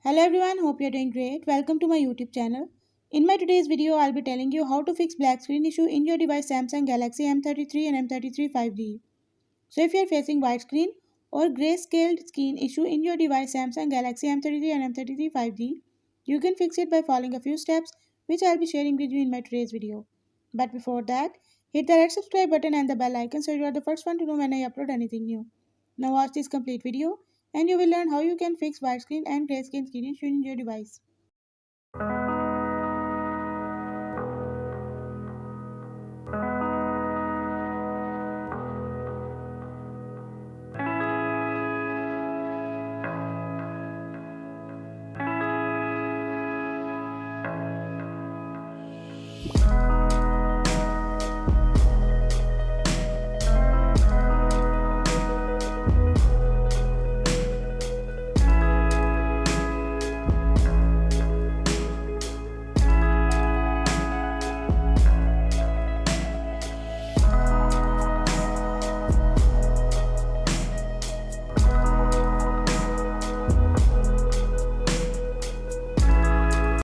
Hello everyone, hope you're doing great. Welcome to my YouTube channel. In my today's video, I'll be telling you how to fix black screen issue in your device Samsung Galaxy M33 and M33 5G. So if you're facing white screen or grayscale screen issue in your device Samsung Galaxy M33 and M33 5G, you can fix it by following a few steps which I'll be sharing with you in my today's video. But before that, hit the red subscribe button and the bell icon so you are the first one to know when I upload anything new. Now watch this complete video and you will learn how you can fix widescreen and grayscale screen issue in your device.